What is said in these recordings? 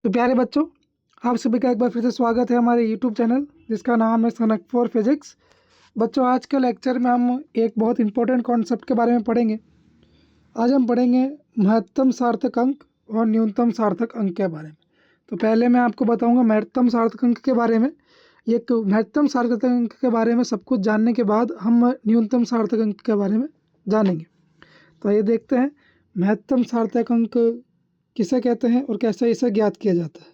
तो प्यारे बच्चों, आप सभी का एक बार फिर से स्वागत है हमारे यूट्यूब चैनल जिसका नाम है सनक फॉर फिजिक्स। बच्चों, आज के लेक्चर में हम एक बहुत इंपॉर्टेंट कॉन्सेप्ट के बारे में पढ़ेंगे। आज हम पढ़ेंगे महत्तम सार्थक अंक और न्यूनतम सार्थक अंक के बारे में। तो पहले मैं आपको बताऊंगा महत्तम सार्थक अंक के बारे में। एक महत्तम सार्थक अंक के बारे में सब कुछ जानने के बाद हम न्यूनतम सार्थक अंक के बारे में जानेंगे। तो ये देखते हैं महत्तम सार्थक अंक किसे कहते हैं और कैसे इसे ज्ञात किया जाता है।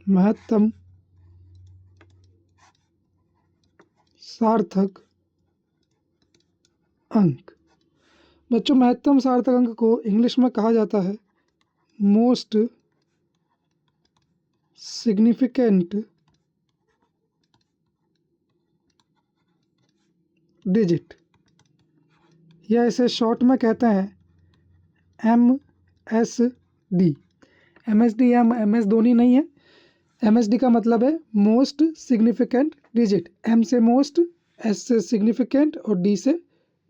महत्तम सार्थक अंक। बच्चों, महत्तम सार्थक अंक को इंग्लिश में कहा जाता है मोस्ट सिग्निफिकेंट डिजिट, या इसे शॉर्ट में कहते हैं MSD। MSD या MS दोनों नहीं है। MSD का मतलब है मोस्ट सिग्निफिकेंट डिजिट। M से मोस्ट, S से सिग्निफिकेंट और D से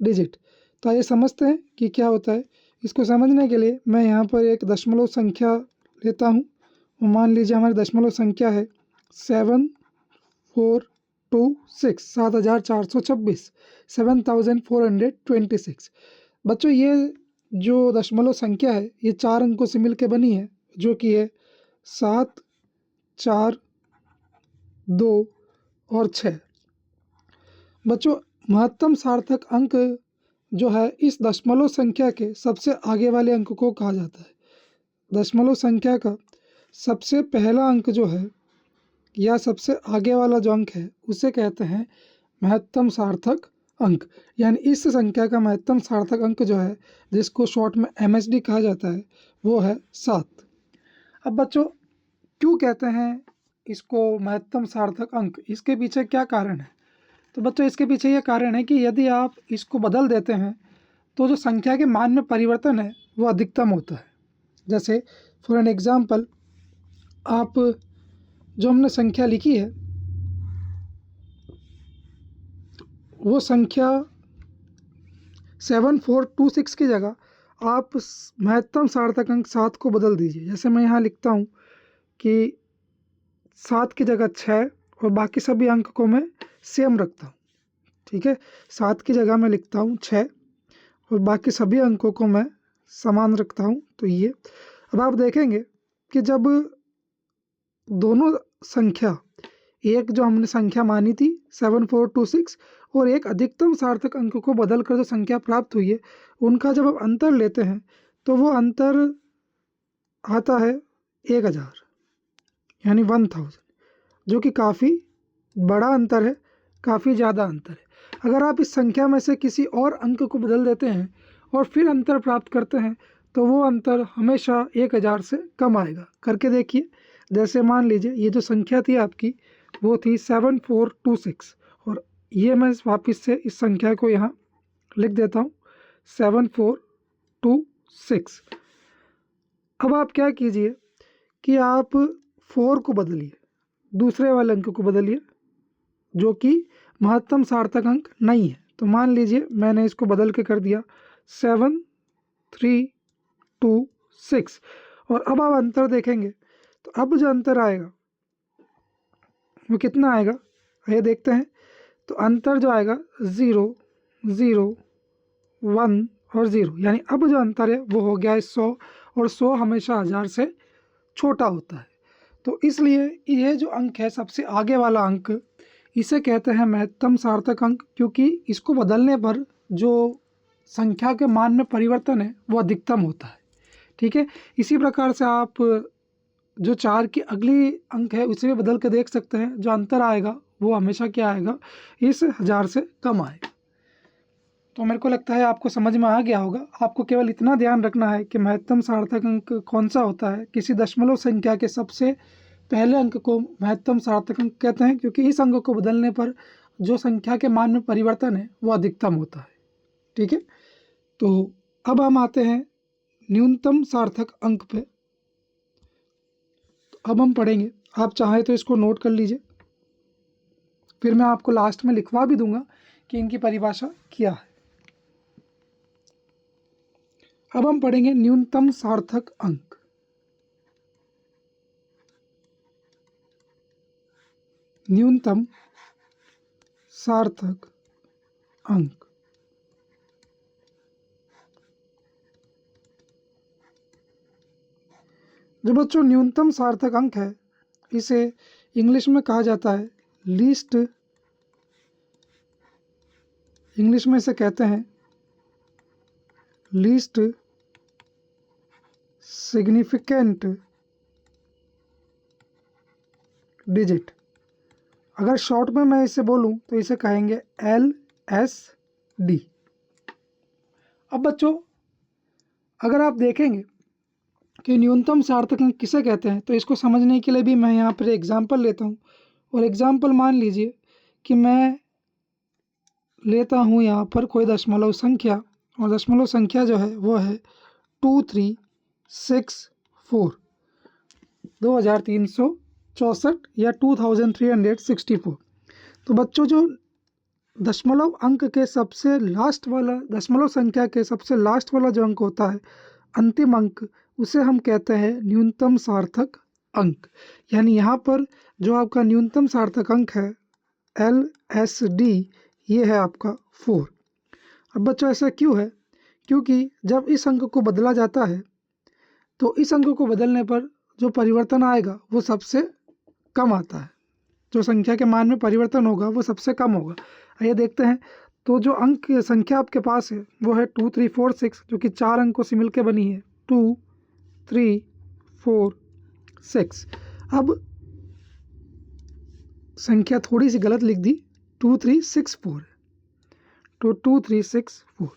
डिजिट। तो आइए समझते हैं कि क्या होता है। इसको समझने के लिए मैं यहाँ पर एक दशमलव संख्या लेता हूँ। मान लीजिए हमारी दशमलव संख्या है 7426, 7426, 7426। बच्चों, ये जो दशमलव संख्या है ये 4 अंकों से मिलकर बनी है, जो कि है 7, 4, 2 और 6। बच्चों, महत्तम सार्थक अंक जो है इस दशमलव संख्या के सबसे आगे वाले अंक को कहा जाता है। दशमलव संख्या का सबसे पहला अंक जो है या सबसे आगे वाला जो अंक है उसे कहते हैं महत्तम सार्थक अंक। यानी इस संख्या का महत्तम सार्थक अंक जो है, जिसको शॉर्ट में MSD कहा जाता है, वो है 7। अब बच्चों, क्यों कहते हैं इसको महत्तम सार्थक अंक? इसके पीछे क्या कारण है? तो बच्चों, इसके पीछे ये कारण है कि यदि आप इसको बदल देते हैं तो जो संख्या के मान में परिवर्तन है वो अधिकतम होता है। जैसे फॉर एन एग्जाम्पल, आप जो हमने संख्या लिखी है वो संख्या 7426 की जगह आप महत्तम सार्थक अंक 7 को बदल दीजिए। जैसे मैं यहाँ लिखता हूँ कि 7 की जगह 6 और बाकी सभी अंक को मैं सेम रखता हूँ। ठीक है, 7 की जगह मैं लिखता हूँ 6 और बाकी सभी अंकों को मैं समान रखता हूँ। तो ये अब आप देखेंगे कि जब दोनों संख्या, एक जो हमने संख्या मानी थी 7426 और एक अधिकतम सार्थक अंक को बदलकर जो संख्या प्राप्त हुई है, उनका जब आप अंतर लेते हैं तो वो अंतर आता है 1000, यानी 1000, जो कि काफ़ी बड़ा अंतर है, काफ़ी ज़्यादा अंतर है। अगर आप इस संख्या में से किसी और अंक को बदल देते हैं और फिर अंतर प्राप्त करते हैं तो वो अंतर हमेशा 1000 से कम आएगा। करके देखिए। जैसे मान लीजिए ये जो संख्या थी आपकी वो थी 7426 और ये मैं वापस से इस संख्या को यहाँ लिख देता हूँ 7426। अब आप क्या कीजिए कि आप 4 को बदलिए, दूसरे वाले अंक को बदलिए जो कि महत्तम सार्थक अंक नहीं है। तो मान लीजिए मैंने इसको बदल के कर दिया 7326 और अब आप अंतर देखेंगे तो अब जो अंतर आएगा वो कितना आएगा, ये देखते हैं। तो अंतर जो आएगा 0, 0, 1 और 0, यानी अब जो अंतर है वो हो गया है 100 और 100 हमेशा 1000 से छोटा होता है। तो इसलिए ये जो अंक है सबसे आगे वाला अंक, इसे कहते हैं महत्तम सार्थक अंक, क्योंकि इसको बदलने पर जो संख्या के मान में परिवर्तन है वो अधिकतम होता है। ठीक है, इसी प्रकार से आप जो 4 की अगली अंक है उसे भी बदल के देख सकते हैं। जो अंतर आएगा वो हमेशा क्या आएगा, इस 1000 से कम आएगा। तो मेरे को लगता है आपको समझ में आ गया होगा। आपको केवल इतना ध्यान रखना है कि महत्तम सार्थक अंक कौन सा होता है। किसी दशमलव संख्या के सबसे पहले अंक को महत्तम सार्थक अंक कहते हैं, क्योंकि इस अंक को बदलने पर जो संख्या के मान में परिवर्तन है वो अधिकतम होता है। ठीक है, तो अब हम आते हैं न्यूनतम सार्थक अंक पे। तो अब हम पढ़ेंगे, आप चाहें तो इसको नोट कर लीजिए, फिर मैं आपको लास्ट में लिखवा भी दूंगा कि इनकी परिभाषा क्या है। अब हम पढ़ेंगे न्यूनतम सार्थक अंक। न्यूनतम सार्थक अंक। जो बच्चों न्यूनतम सार्थक अंक है, इसे इंग्लिश में कहा जाता है लीस्ट, इंग्लिश में इसे कहते हैं लीस्ट सिग्निफिकेंट डिजिट। अगर शॉर्ट में मैं इसे बोलूं तो इसे कहेंगे LSD। अब बच्चों अगर आप देखेंगे कि न्यूनतम सार्थक अंक किसे कहते हैं, तो इसको समझने के लिए भी मैं यहाँ पर एग्जाम्पल लेता हूँ। और एग्जाम्पल मान लीजिए कि मैं लेता हूँ यहाँ पर कोई दशमलव संख्या, और दशमलव संख्या जो है वो है 2364, 2364 या 2364। तो बच्चों जो दशमलव अंक के सबसे लास्ट वाला, दशमलव संख्या के सबसे लास्ट वाला जो अंक होता है, अंतिम अंक, उसे हम कहते हैं न्यूनतम सार्थक अंक। यानी यहाँ पर जो आपका न्यूनतम सार्थक अंक है LSD, ये है आपका 4। अब बच्चों ऐसा क्यों है? क्योंकि जब इस अंक को बदला जाता है तो इस अंक को बदलने पर जो परिवर्तन आएगा वो सबसे कम आता है। जो संख्या के मान में परिवर्तन होगा वो सबसे कम होगा। आइए देखते हैं। तो जो अंक संख्या आपके पास है वो है 2346, जो कि 4 अंकों से मिलकर बनी है 2346। अब संख्या थोड़ी सी गलत लिख दी, 2364, तो 2364।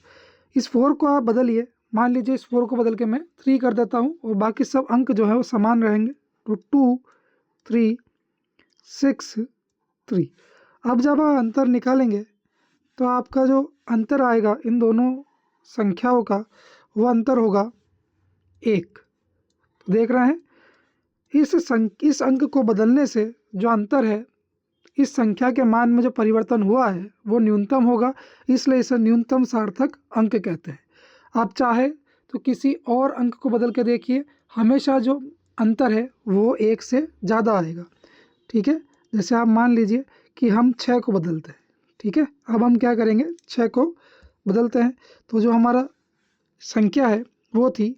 इस 4 को आप बदलिए, मान लीजिए इस 4 को बदल के मैं 3 कर देता हूँ और बाकी सब अंक जो है वो समान रहेंगे, तो 2363। अब जब आप अंतर निकालेंगे तो आपका जो अंतर आएगा इन दोनों संख्याओं का, वो अंतर होगा 1। तो देख रहे हैं, इस अंक को बदलने से जो अंतर है, इस संख्या के मान में जो परिवर्तन हुआ है वो न्यूनतम होगा, इसलिए इसे न्यूनतम सार्थक अंक कहते हैं। आप चाहे तो किसी और अंक को बदल के देखिए, हमेशा जो अंतर है वो 1 से ज़्यादा आएगा। ठीक है, जैसे आप मान लीजिए कि हम 6 को बदलते हैं। ठीक है, अब हम क्या करेंगे, 6 को बदलते हैं, तो जो हमारा संख्या है वो थी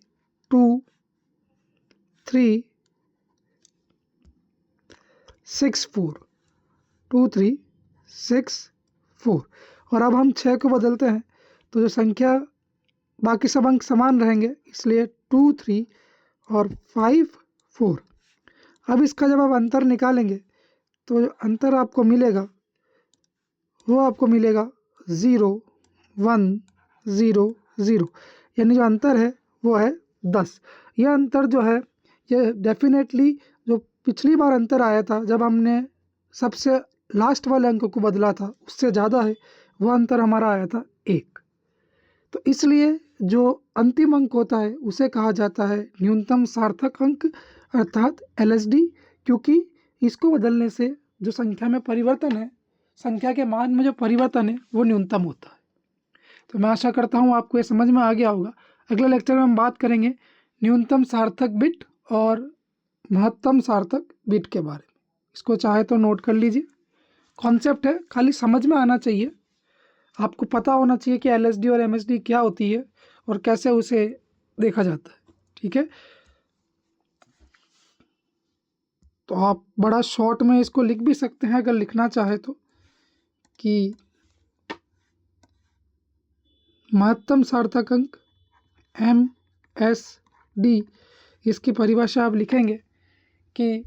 2364 और अब हम 6 को बदलते हैं तो जो संख्या, बाकी सब अंक समान रहेंगे, इसलिए 23 और 54। अब इसका जब आप अंतर निकालेंगे तो जो अंतर आपको मिलेगा वो आपको मिलेगा 0100, यानी जो अंतर है वो है 10। यह अंतर जो है ये डेफिनेटली जो पिछली बार अंतर आया था जब हमने सबसे लास्ट वाले अंक को बदला था उससे ज़्यादा है, वो अंतर हमारा आया था 1। तो इसलिए जो अंतिम अंक होता है उसे कहा जाता है न्यूनतम सार्थक अंक, अर्थात LSD, क्योंकि इसको बदलने से जो संख्या में परिवर्तन है, संख्या के मान में जो परिवर्तन है वो न्यूनतम होता है। तो मैं आशा करता हूँ आपको ये समझ में आ गया होगा। अगले लेक्चर में हम बात करेंगे न्यूनतम सार्थक बिट और महत्तम सार्थक बिट के बारे में। इसको चाहे तो नोट कर लीजिए। कॉन्सेप्ट है, खाली समझ में आना चाहिए, आपको पता होना चाहिए कि LSD और MSD क्या होती है और कैसे उसे देखा जाता है। ठीक है, तो आप बड़ा शॉर्ट में इसको लिख भी सकते हैं अगर लिखना चाहे तो, कि महत्तम सार्थक अंक MSD, इसकी परिभाषा आप लिखेंगे कि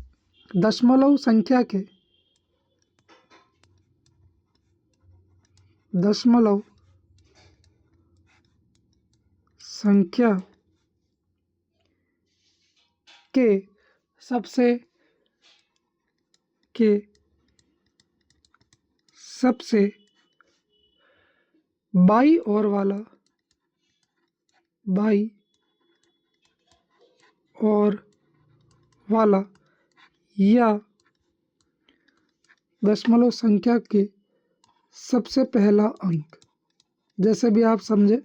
दशमलव संख्या के सबसे बाई ओर वाला या दशमलव संख्या के सबसे पहला अंक, जैसे भी आप समझे,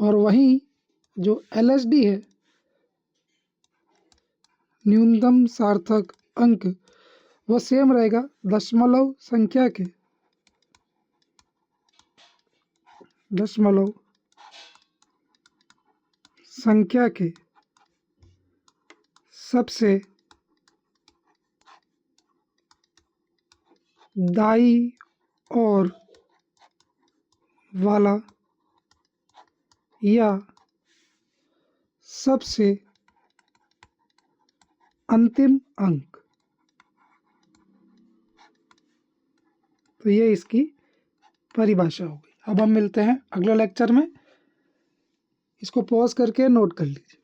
और वहीं जो LSD है, न्यूनतम सार्थक अंक, वो सेम रहेगा दशमलव संख्या के सबसे दाईं ओर वाला या सबसे अंतिम अंक। तो ये इसकी परिभाषा हो गई। अब हम मिलते हैं अगले लेक्चर में। इसको पॉज करके नोट कर लीजिए।